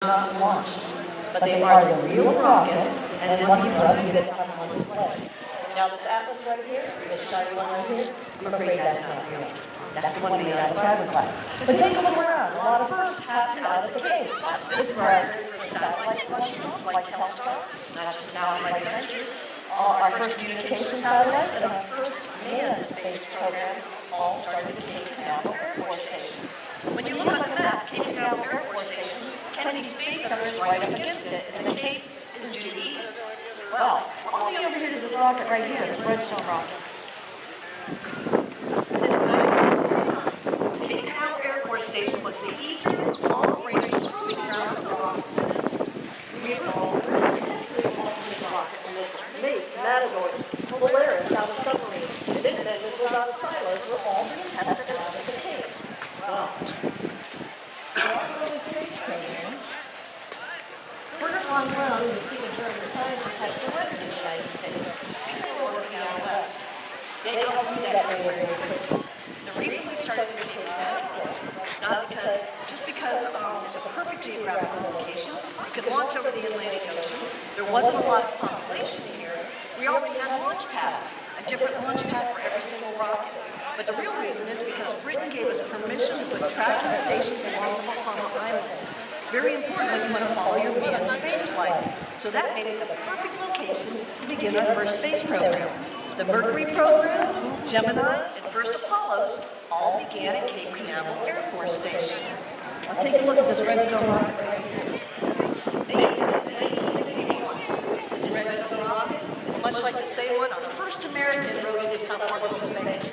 not launched, but they are the real rockets, and lucky for us, we get on one display. Now this Atlas right here, this shiny one right here, I'm afraid that's not real. That's the one made out of fiberglass. But take a look around. A lot of firsts happened out of the cave. This is where our very first satellites launched, like Telstar, not just now like Ventures. Our first communication satellites and our first manned space program all started at Cape Canaveral Air Force Station. When you look on the map, Cape Canaveral Air Force Station, Kennedy Space Center is right up against it, and the Cape is due east. Well, follow me over here to this rocket right here, the Redstone rocket. Cape Canaveral Air Force Station was the eastern long-range proving ground for rockets. We have all rocket Mate, Matador, Polaris, out of submarine, and this engine was out of silos were all being tested out of the Cape. Wow. Further on ground is a human German scientist has surrendered in the United States. They were working out west. They outgrew that very quickly. The reason we started in Cape Canaveral, not just because it's a perfect geographical location. You could launch over the Atlantic Ocean. There wasn't a lot of population here. We already had launch pads, a different launch pad for every single rocket. But the real reason is because Britain gave us permission to put tracking stations along the Bahama Islands. Very important when you want to follow your manned space flight. So that made it the perfect location to begin our first space program. The Mercury program, Gemini, and first Apollos all began at Cape Canaveral Air Force Station. Now take a look at this Redstone rocket right here. 1961. This Redstone rocket is much like the same one our first American rode into suborbital space.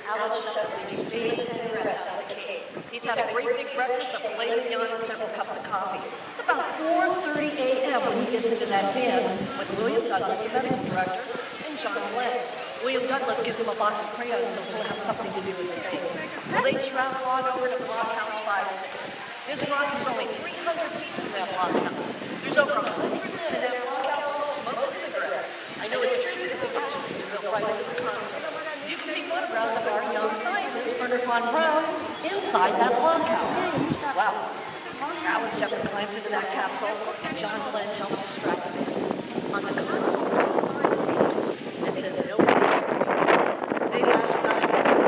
Alan Shepard leaves famous ingress out of the Cape. He's had a great big breakfast of filet mignon and several cups of coffee. It's about 4:30 a.m. when he gets into that van with William Douglas, the medical director, and John Glenn. William Douglas gives him a box of crayons so he'll have something to do in space. Well, they travel on over to Blockhouse 5-6. This rocket is only 300 feet from that blockhouse. There's over 100 men in that blockhouse all smoking cigarettes. I know it's true because the ashtrays are built right into the console. You can see photographs of our young scientist, Wernher von Braun, inside that blockhouse. Wow. Alan Shepard climbs into that capsule, and John Glenn helps distract him. On the console, there's a sign page that says no. They last about a minute.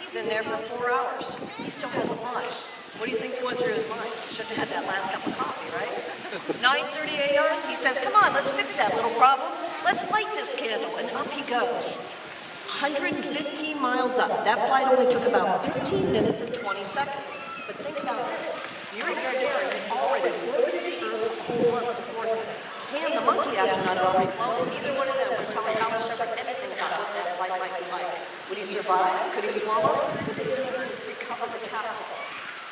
He's in there for 4 hours. He still hasn't launched. What do you think's going through his mind? Shouldn't have had that last cup of coffee, right? 9:30 a.m., he says, come on, let's fix that little problem. Let's light this candle, and up he goes. 115 miles up. That flight only took about 15 minutes and 20 seconds. But think about this. Yuri Gagarin had already orbited the Earth a whole month beforehand. He and the monkey astronaut had already flown, and neither one of them were telling Alan Shepard anything about what that flight might be like. Would he survive? Could he swallow? Would they ever recover the capsule?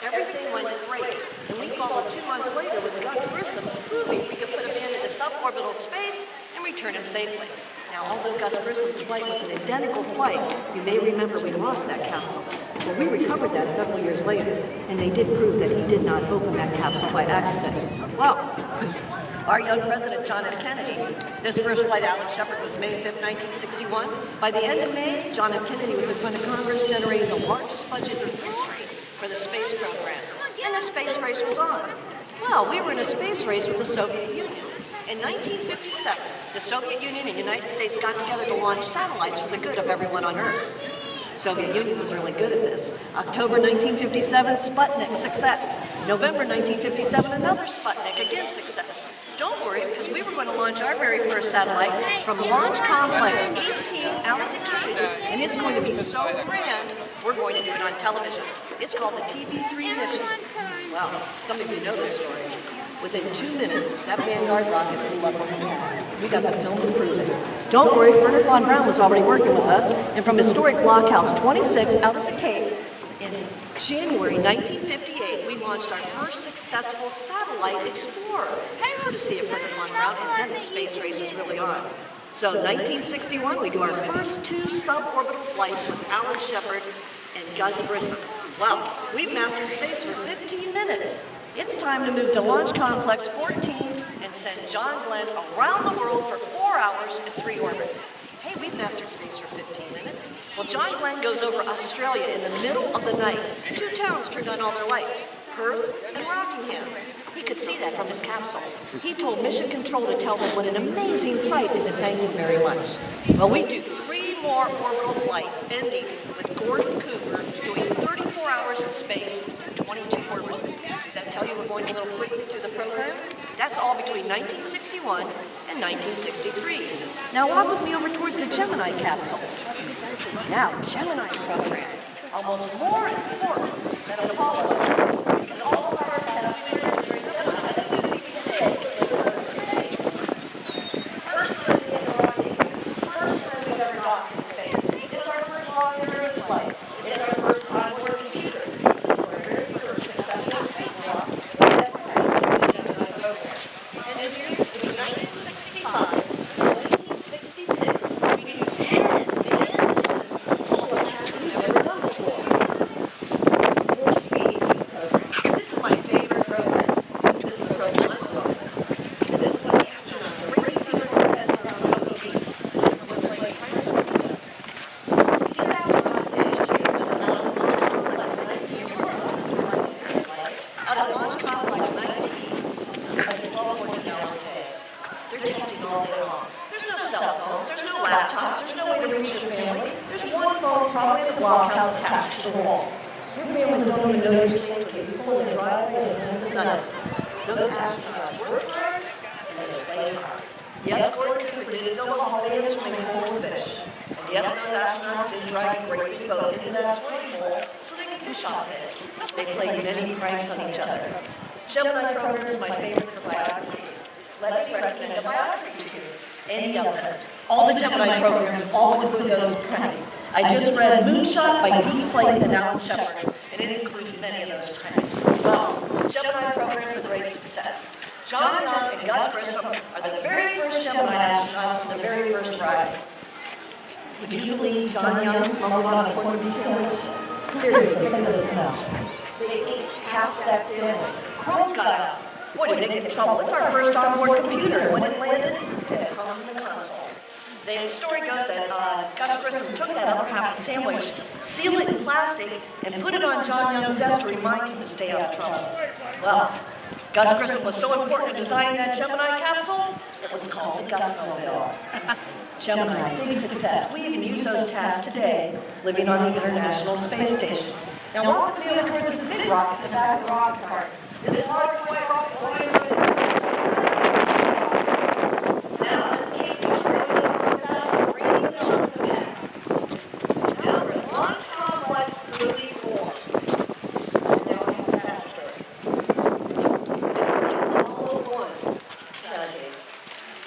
Everything went great, and we followed 2 months later with Gus Grissom, proving we could put a man into suborbital space and return him safely. Now, although Gus Grissom's flight was an identical flight, you may remember we lost that capsule. Well, we recovered that several years later, and they did prove that he did not open that capsule by accident. Well, our young president, John F. Kennedy, this first flight Alan Shepard was May 5th, 1961. By the end of May, John F. Kennedy was in front of Congress generating the largest budget in history for the space program, and the space race was on. Well, we were in a space race with the Soviet Union. In 1957, the Soviet Union and the United States got together to launch satellites for the good of everyone on Earth. The Soviet Union was really good at this. October 1957, Sputnik, success. November 1957, another Sputnik, again success. Don't worry, because we were going to launch our very first satellite from Launch Complex 18 out at the Cape, and it's going to be so grand, we're going to do it on television. It's called the TV3 mission. Well, some of you know this story. Within 2 minutes, that Vanguard rocket blew up on the moon. We got the film to prove it. Don't worry, Wernher von Braun was already working with us, and from historic Blockhouse 26 out at the Cape, in January 1958, we launched our first successful satellite Explorer, courtesy of Wernher von Braun, and then the space race was really on. So 1961, we do our first 2 suborbital flights with Alan Shepard and Gus Grissom. Well, we've mastered space for 15 minutes. It's time to move to Launch Complex 14 and send John Glenn around the world for 4 hours and 3 orbits. Hey, we've mastered space for 15 minutes. Well, John Glenn goes over Australia in the middle of the night. 2 towns turned on all their lights, Perth and Rockingham. He could see that from his capsule. He told Mission Control to tell them what an amazing sight and to thank them very much. Well, we do 3 more orbital flights, ending with Gordon Cooper doing 34 hours in space and 22 orbits. Does that tell you we're going a little quickly through the program? That's all between 1961 and 1963. Now walk with me over towards the Gemini capsule. Now, Gemini program, almost more important than Apollo. And all of our passengers during Gemini, as you see today, first time we ever rocket, first time we've ever docked in space. It's our first long-term flight. It's our first time on board computer. Our very first successful spacewalk. Engineers between 1965 and 1966, we do 10 manned missions, all of tasks we've never done before. This is my favorite program. This is the program I'm going with. This is what astronauts racing through their heads around the beach. This is when we're playing pranks on each other. These astronauts and engineers at the out at Launch Complex 19, like 12, 14 hours a day. They're testing all day long. There's no cell phones, there's no laptops, there's no way to reach your family. There's one phone probably in the blockhouse attached to the wall. Your families don't even know you're safe until you pull in the driveway at the end of the night. Those astronauts worked hard and they played hard. Yes, Gordon Cooper did fill the Holiday Inn swimming pool with fish. And yes, those astronauts did drag a great big boat into that swimming pool so they could fish off it. They played many pranks on each other. Gemini program is my favorite for biographies. Let me recommend a biography to you. Any of them. All the Gemini programs all include those pranks. I just read Moonshot by Deke Slayton and Alan Shepard, and it included many of those pranks. Well, Gemini program's a great success. John Young and Gus Grissom are the very first Gemini astronauts on the very first ride. Would you believe John Young smuggled on a pork sandwich? Seriously, look at this now. They ate half that sandwich. Crumbs got out. Boy, did they get in trouble. It's our first onboard computer. When it landed, it had crumbs in the console. The story goes that Gus Grissom took that other half of the sandwich, sealed it in plastic, and put it on John Young's desk to remind him to stay out of trouble. Well, Gus Grissom was so important in designing that Gemini capsule, it was called the Gusmobile. Gemini, big success. We even use those tasks today, living on the International Space Station. Now walk with me over towards this big rock at the back of the rocket cart. This large white rocket flying over there. Now, in case you turn south, raise the nose of the back. Now we're at Launch Complex 34. Now it's Salisbury. Apollo 1 tragedy.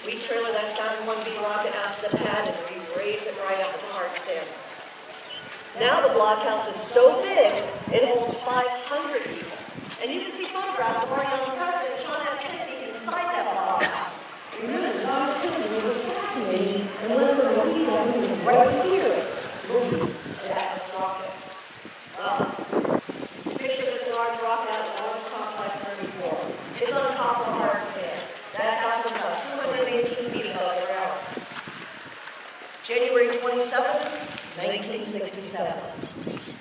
We trailer that Saturn 1B rocket out to the pad and we raise it right up to the hard stand. Now the blockhouse is so big, it holds 500 people. And you can see photographs of our young president, John F. Kennedy, inside that blockhouse. Remember, John F. Kennedy was fascinating, and one of the people who was right here, moving that rocket. Picture this large rocket out of Launch Complex 34. It's on top of the hard stand. That house is about 218 feet above the ground. January 27, 1967.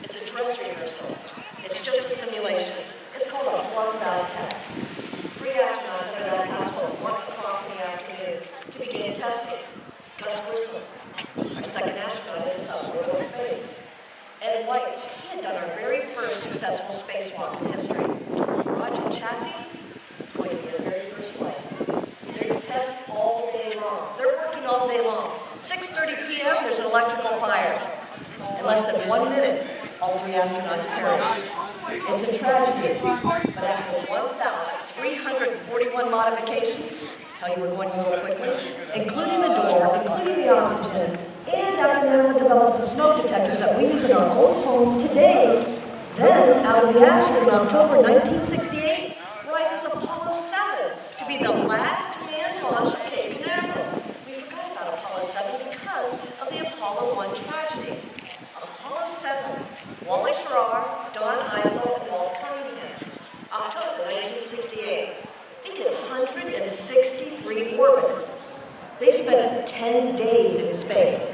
It's a dress rehearsal. It's just a simulation. It's called a plugs-out test. 3 astronauts under that houseboat at 1 o'clock in the afternoon to begin testing. Gus Grissom, our second astronaut in suborbital space. Ed White, he had done our very first successful spacewalk in history. Roger Chaffee is going to be his very first flight. So they're testing all day long. They're working all day long. 6:30 p.m., there's an electrical fire. In less than 1 minute, all 3 astronauts perish. It's a tragedy, but after 1,341 modifications, tell you we're going a little quickly, including the door, including the oxygen, and after NASA develops the smoke detectors that we use in our own homes today, then out of the ashes in October 1968, rises Apollo 7 to be the last manned launch of Cape Canaveral. We forgot about Apollo 7 because of the Apollo 1 tragedy. Apollo 7, Wally Schirra, Don Eisel, and Walt Cunningham. October 1968. They did 163 orbits. They spent 10 days in space.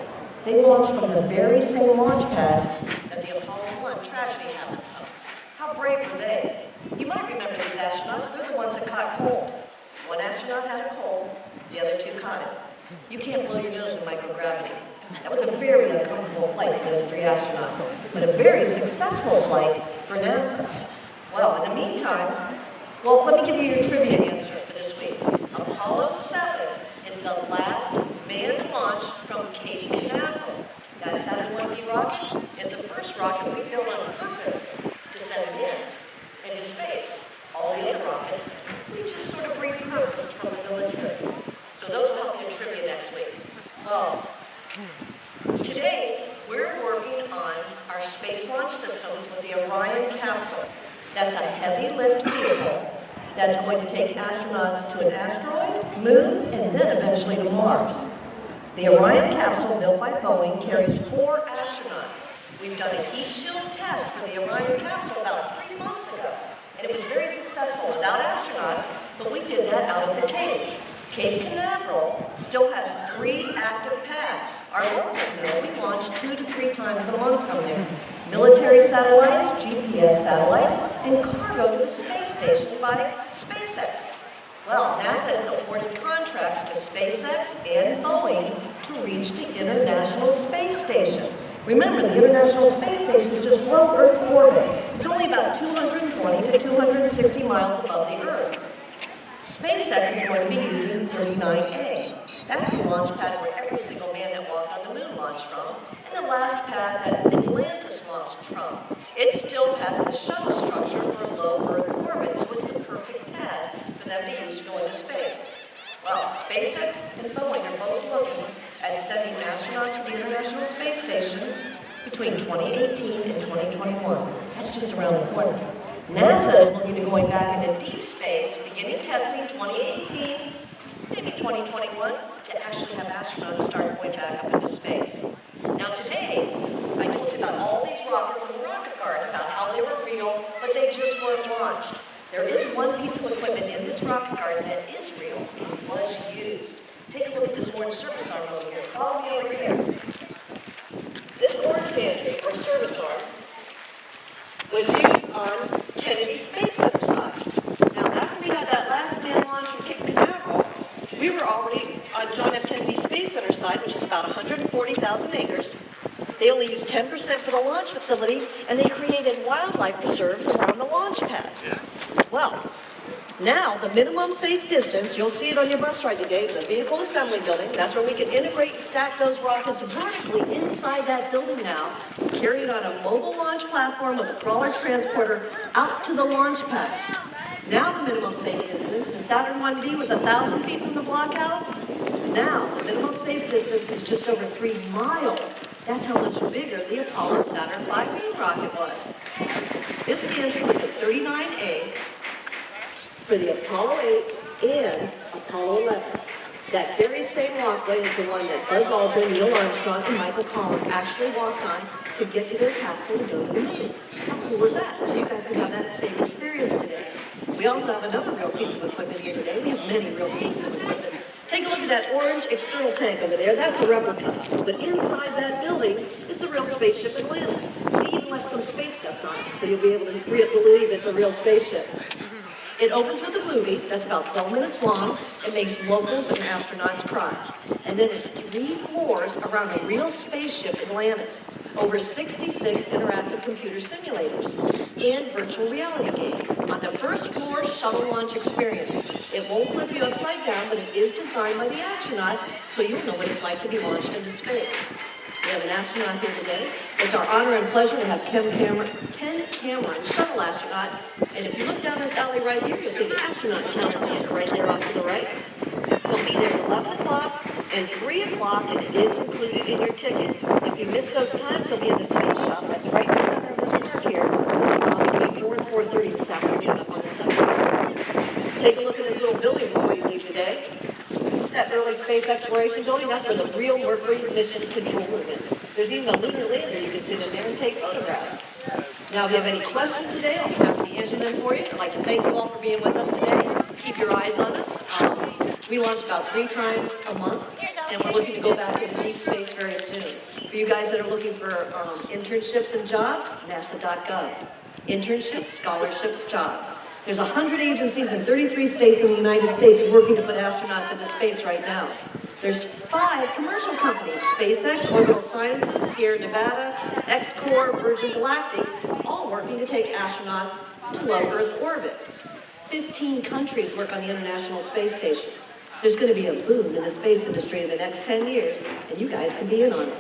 They launched from the very same launch pad that the Apollo 1 tragedy happened from. How brave were they? You might remember these astronauts. They're the ones that caught cold. One astronaut had a cold, the other two caught it. You can't blow your nose in microgravity. That was a very uncomfortable flight for those 3 astronauts, but a very successful flight for NASA. Well, in the meantime, let me give you your trivia answer for this week. Apollo 7 is the last manned launch from Cape Canaveral. That Saturn 1B rocket is the first rocket we built on purpose to send men into space. All the other rockets, we just sort of repurposed from the military. So those will help you in trivia next week. Well, today we're working on our space launch systems with the Orion capsule. That's a heavy lift vehicle that's going to take astronauts to an asteroid, moon, and then eventually to Mars. The Orion capsule, built by Boeing, carries 4 astronauts. We've done a heat shield test for the Orion capsule about 3 months ago, and it was very successful without astronauts, but we did that out at the Cape. Cape Canaveral still has 3 active pads. Our locals know we launch 2 to 3 times a month from there. Military satellites, GPS satellites, and cargo to the space station by SpaceX. Well, NASA has awarded contracts to SpaceX and Boeing to reach the International Space Station. Remember, the International Space Station is just low Earth orbit. It's only about 220 to 260 miles above the Earth. SpaceX is going to be using 39A. That's the launch pad where every single man that walked on the moon launched from, and the last pad that Atlantis launched from. It still has the shuttle structure for low Earth orbit, so it's the perfect pad for them to use to go into space. Well, SpaceX and Boeing are both looking at sending astronauts to the International Space Station between 2018 and 2021. That's just around the corner. NASA is looking to going back into deep space, beginning testing 2018, maybe 2021, to actually have astronauts start going back up into space. Now today, I told you about all these rockets in the rocket garden, about how they were real, but they just weren't launched. There is one piece of equipment in this rocket garden that is real and was used. Take a look at this orange service arm over here. Follow me over here. This orange gantry, or service arm, was used on Kennedy Space Center side. Now, after we had that last man launch from Cape Canaveral, we were already on John F. Kennedy Space Center side, which is about 140,000 acres. They only used 10% for the launch facility, and they created wildlife preserves around the launch pad. Yeah. Well, now the minimum safe distance, you'll see it on your bus ride today, the vehicle assembly building. That's where we can integrate and stack those rockets vertically inside that building now, carried on a mobile launch platform with a crawler transporter out to the launch pad. Now the minimum safe distance, the Saturn 1B was 1,000 feet from the blockhouse. Now the minimum safe distance is just over 3 miles. That's how much bigger the Apollo Saturn 5B rocket was. This gantry was at 39A for the Apollo 8 and Apollo 11. That very same walkway is the one that Buzz Aldrin, Neil Armstrong, and Michael Collins actually walked on to get to their capsule to go to the moon. How cool is that? So you guys can have that same experience today. We also have another real piece of equipment here today. We have many real pieces of equipment. Take a look at that orange external tank over there. That's a replica. But inside that building is the real spaceship Atlantis. They even left some space dust on it, so you'll be able to believe it's a real spaceship. It opens with a movie that's about 12 minutes long. It makes locals and astronauts cry. And then it's 3 floors around a real spaceship Atlantis. Over 66 interactive computer simulators and virtual reality games. On the first floor, shuttle launch experience. It won't flip you upside down, but it is designed by the astronauts, so you'll know what it's like to be launched into space. We have an astronaut here today. It's our honor and pleasure to have Ken Cameron, shuttle astronaut. And if you look down this alley right here, you'll see the astronaut counter right there off to the right. He'll be there at 11 o'clock and 3 o'clock, and it is included in your ticket. If you miss those times, he'll be in the space shop. That's right in the center of this park here, between 4 and 4:30 this afternoon up on the 7th floor. Take a look at this little building before you leave today. That early space exploration building, that's where the real Mercury mission control room is. There's even a lunar lander you can sit in there and take photographs. Now, if you have any questions today, I'll be happy to answer them for you. I'd like to thank you all for being with us today. Keep your eyes on us. We launch about 3 times a month, and we're looking to go back into deep space very soon. For you guys that are looking for internships and jobs, nasa.gov. Internships, scholarships, jobs. There's 100 agencies in 33 states in the United States working to put astronauts into space right now. There's 5 commercial companies, SpaceX, Orbital Sciences, Sierra Nevada, X-Corp, Virgin Galactic, all working to take astronauts to low Earth orbit. 15 countries work on the International Space Station. There's going to be a boom in the space industry in the next 10 years, and you guys can be in on it.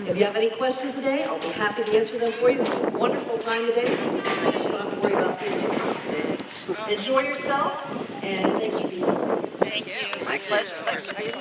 If you have any questions today, I'll be happy to answer them for you. Have a wonderful time today. I guess you don't have to worry about being too hot today. Enjoy yourself, and thanks for being here. Thank you. My pleasure. Thanks for being here.